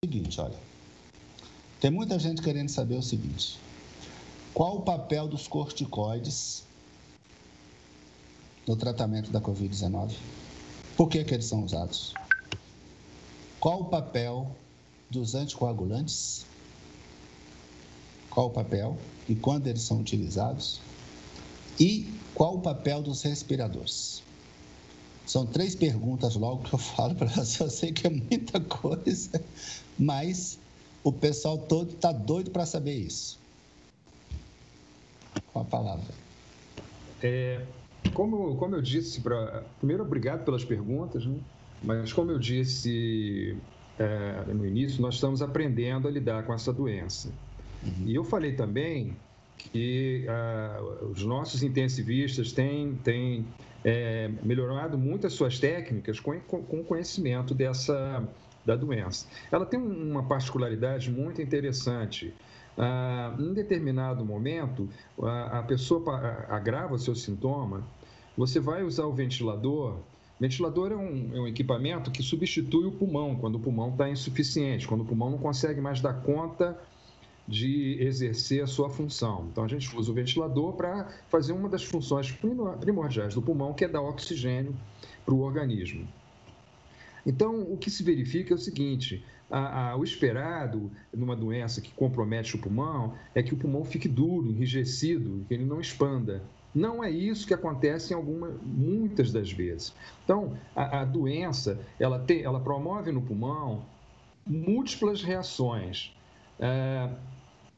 seguinte, olha, tem muita gente querendo saber o seguinte: qual o papel dos corticoides no tratamento da Covid-19? Por que eles são usados? Qual o papel dos anticoagulantes? Qual o papel e quando eles são utilizados? E qual o papel dos respiradores? São 3 perguntas logo que eu falo para você. Eu sei que é muita coisa, mas o pessoal todo está doido para saber isso. Com a palavra. Como eu disse, primeiro, obrigado pelas perguntas, né? Mas como eu disse no início, nós estamos aprendendo a lidar com essa doença. E eu falei também que os nossos intensivistas têm melhorado muito as suas técnicas com o conhecimento da doença. Ela tem uma particularidade muito interessante. Em determinado momento, a pessoa agrava o seu sintoma, você vai usar o ventilador. O ventilador é um equipamento que substitui o pulmão, quando o pulmão está insuficiente, quando o pulmão não consegue mais dar conta de exercer a sua função. Então, a gente usa o ventilador para fazer uma das funções primordiais do pulmão, que é dar oxigênio para o organismo. Então, o que se verifica é o seguinte: o esperado numa doença que compromete o pulmão é que o pulmão fique duro, enrijecido, que ele não expanda. Não é isso que acontece muitas das vezes. Então, a doença, ela promove no pulmão múltiplas reações,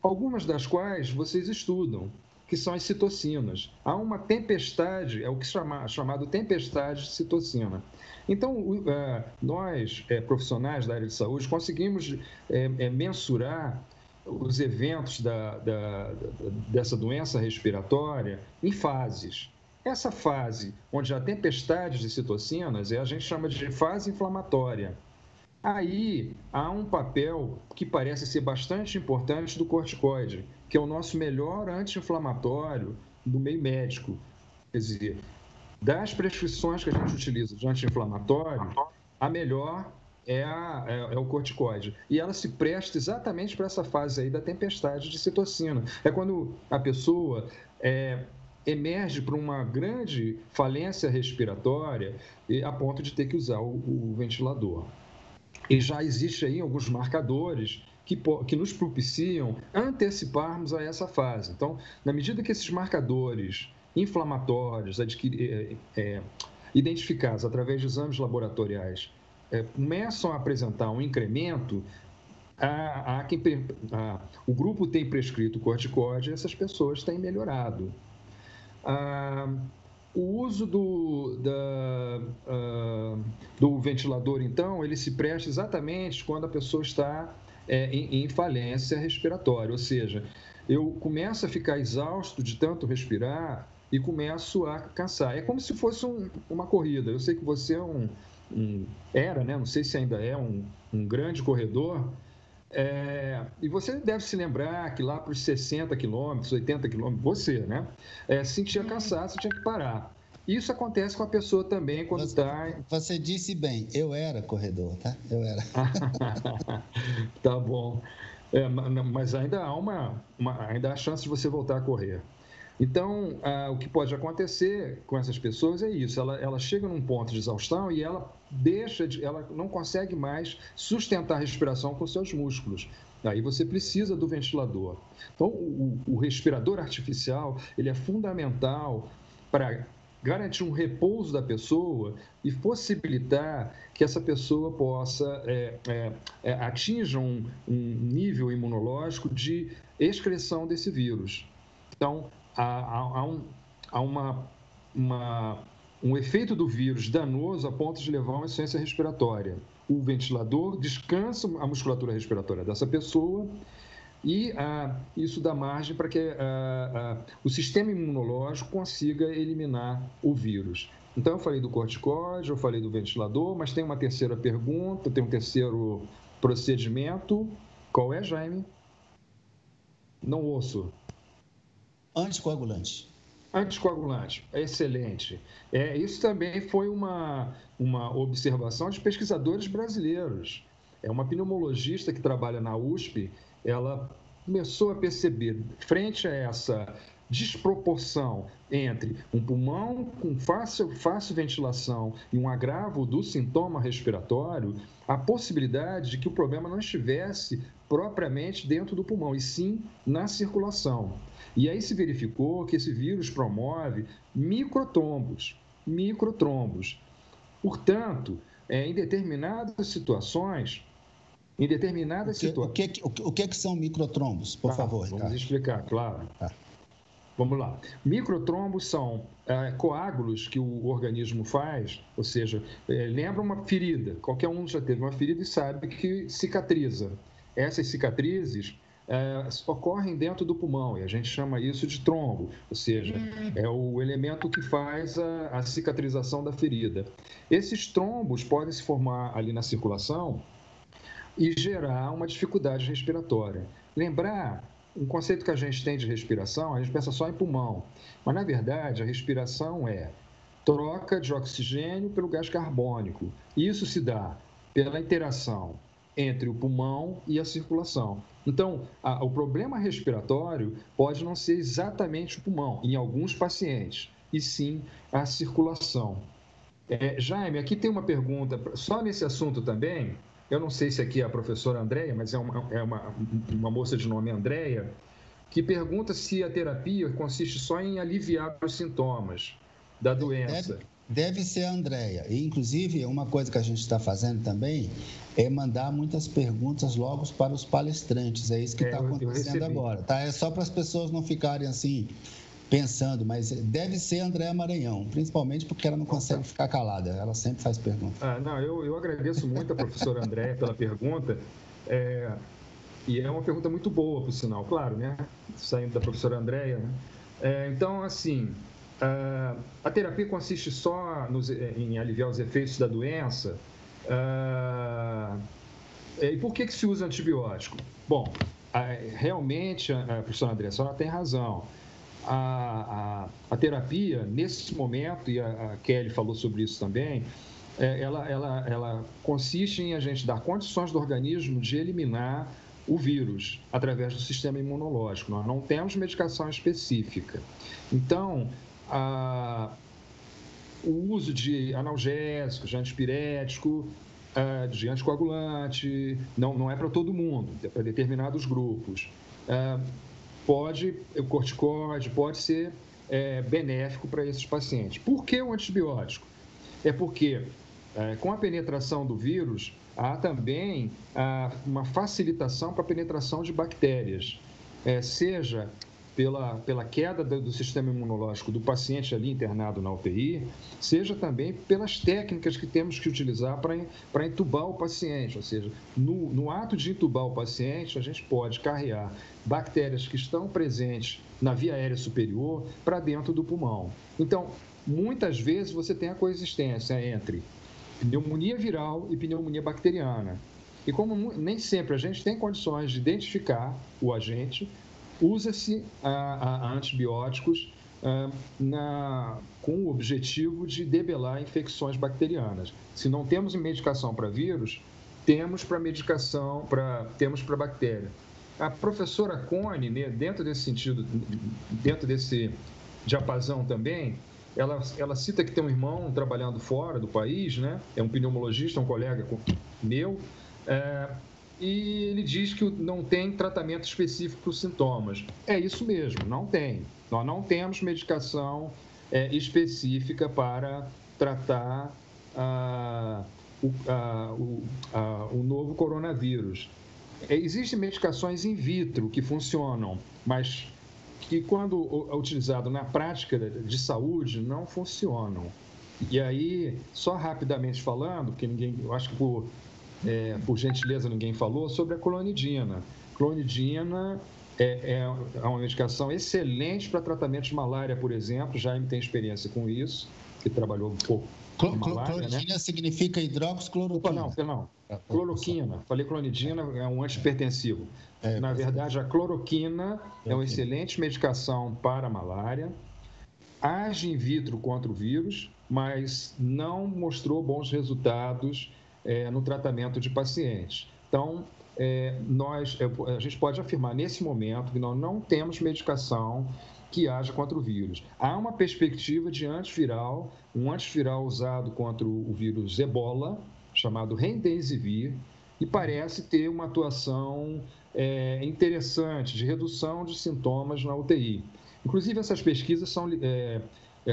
algumas das quais vocês estudam, que são as citocinas. Há uma tempestade, é o que é chamado tempestade de citocina. Então, nós, profissionais da área de saúde, conseguimos mensurar os eventos dessa doença respiratória em fases. Essa fase, onde há tempestade de citocinas, a gente chama de fase inflamatória. Aí há um papel que parece ser bastante importante do corticoide, que é o nosso melhor anti-inflamatório do meio médico. Quer dizer, das prescrições que a gente utiliza de anti-inflamatório, a melhor é o corticoide. E ela se presta exatamente para essa fase aí da tempestade de citocina. É quando a pessoa emerge para uma grande falência respiratória a ponto de ter que usar o ventilador. E já existe aí alguns marcadores que nos propiciam anteciparmos a essa fase. Então, na medida que esses marcadores inflamatórios identificados através de exames laboratoriais começam a apresentar um incremento, o grupo tem prescrito corticoide e essas pessoas têm melhorado. O uso do ventilador, então, ele se presta exatamente quando a pessoa está em falência respiratória, ou seja, eu começo a ficar exausto de tanto respirar e começo a cansar. É como se fosse uma corrida. Eu sei que você era, né? Não sei se ainda é um grande corredor, e você deve se lembrar que lá para os 60 quilômetros, 80 quilômetros, você, né? Sentia cansaço, tinha que parar. Isso acontece com a pessoa também quando está... Você disse bem, eu era corredor, tá? Eu era. Tá bom. Mas ainda ainda há chance de você voltar a correr. Então, o que pode acontecer com essas pessoas é isso: ela chega num ponto de exaustão e ela não consegue mais sustentar a respiração com seus músculos. Aí você precisa do ventilador. Então, o respirador artificial, ele é fundamental para garantir um repouso da pessoa e possibilitar que essa pessoa possa atinja um nível imunológico de excreção desse vírus. Então, há um efeito do vírus danoso a ponto de levar a uma insuficiência respiratória. O ventilador descansa a musculatura respiratória dessa pessoa e isso dá margem para que o sistema imunológico consiga eliminar o vírus. Então, eu falei do corticoide, eu falei do ventilador, mas tem uma terceira pergunta, tem um terceiro procedimento. Qual é, Jaime? Não ouço. Anticoagulante. Anticoagulante, excelente. Isso também foi uma observação de pesquisadores brasileiros. É uma pneumologista que trabalha na USP, ela começou a perceber, frente a essa desproporção entre um pulmão com fácil ventilação e um agravo do sintoma respiratório, a possibilidade de que o problema não estivesse propriamente dentro do pulmão, e sim na circulação. E aí se verificou que esse vírus promove microtrombos. Portanto, em determinadas situações, O que são microtrombos, por favor, Ricardo? Vamos explicar, claro. Vamos lá. Microtrombos são coágulos que o organismo faz, ou seja, lembra uma ferida. Qualquer um já teve uma ferida e sabe que cicatriza. Essas cicatrizes ocorrem dentro do pulmão e a gente chama isso de trombo, ou seja, é o elemento que faz a cicatrização da ferida. Esses trombos podem se formar ali na circulação e gerar uma dificuldade respiratória. Lembrar, um conceito que a gente tem de respiração, a gente pensa só em pulmão, mas na verdade a respiração é troca de oxigênio pelo gás carbônico. Isso se dá pela interação entre o pulmão e a circulação. Então, o problema respiratório pode não ser exatamente o pulmão, em alguns pacientes, e sim a circulação. Jaime, aqui tem uma pergunta, só nesse assunto também. Eu não sei se aqui é a professora Andréia, mas é uma moça de nome Andréia, que pergunta se a terapia consiste só em aliviar os sintomas da doença. Deve ser a Andréia. E, inclusive, uma coisa que a gente está fazendo também é mandar muitas perguntas logo para os palestrantes. É isso que está acontecendo agora. Tá? É só para as pessoas não ficarem assim pensando, mas deve ser Andréia Maranhão, principalmente porque ela não consegue ficar calada, ela sempre faz perguntas. Eu agradeço muito a professora Andréia pela pergunta, e é uma pergunta muito boa, por sinal, claro, né? Saindo da professora Andréia, né? Então, assim, a terapia consiste só em aliviar os efeitos da doença? E por que se usa antibiótico? Bom, realmente, a professora Andréia, a senhora tem razão. A terapia, nesse momento, e a Kelly falou sobre isso também, ela consiste em a gente dar condições do organismo de eliminar o vírus através do sistema imunológico. Nós não temos medicação específica. Então, o uso de analgésico, de antipirético, de anticoagulante, não é para todo mundo, é para determinados grupos. O corticóide pode ser benéfico para esses pacientes. Por que o antibiótico? É porque, com a penetração do vírus, há também uma facilitação para a penetração de bactérias, seja pela queda do sistema imunológico do paciente ali internado na UTI, seja também pelas técnicas que temos que utilizar para entubar o paciente, ou seja, no ato de entubar o paciente, a gente pode carregar bactérias que estão presentes na via aérea superior para dentro do pulmão. Então, muitas vezes você tem a coexistência entre pneumonia viral e pneumonia bacteriana. E como nem sempre a gente tem condições de identificar o agente, usa-se a antibióticos com o objetivo de debelar infecções bacterianas. Se não temos medicação para vírus, temos para bactéria. A professora Cone, né, dentro desse sentido, dentro desse diapasão também, ela cita que tem um irmão trabalhando fora do país, né? É um pneumologista, um colega meu, e ele diz que não tem tratamento específico para os sintomas. É isso mesmo, não tem. Nós não temos medicação específica para tratar o novo coronavírus. Existem medicações in vitro que funcionam, mas que, quando utilizado na prática de saúde, não funcionam. E aí, só rapidamente falando, porque eu acho que por gentileza ninguém falou, sobre a clonidina. Clonidina é uma medicação excelente para tratamento de malária, por exemplo. Jaime tem experiência com isso, que trabalhou um pouco com malária. Clonidina, né? Significa hidroxicloroquina. Não. Cloroquina. Falei clonidina, é um antihipertensivo. Na verdade, a cloroquina é uma excelente medicação para a malária. Age in vitro contra o vírus, mas não mostrou bons resultados no tratamento de pacientes. Então, a gente pode afirmar nesse momento que nós não temos medicação que haja contra o vírus. Há uma perspectiva de antiviral, um antiviral usado contra o vírus Ebola, chamado Remdesivir, e parece ter uma atuação interessante de redução de sintomas na UTI. Inclusive, essas pesquisas são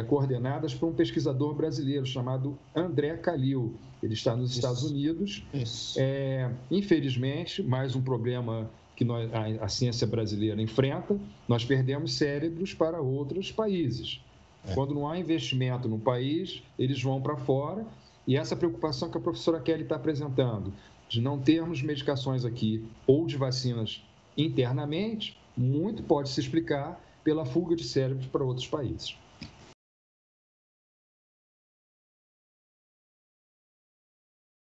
coordenadas por um pesquisador brasileiro chamado André Calil. Ele está nos Estados Unidos. Infelizmente, mais um problema que a ciência brasileira enfrenta, nós perdemos cérebros para outros países. Quando não há investimento no país, eles vão para fora, e essa preocupação que a professora Kelly está apresentando, de não termos medicações aqui ou de vacinas internamente, muito pode se explicar pela fuga de cérebros para outros países.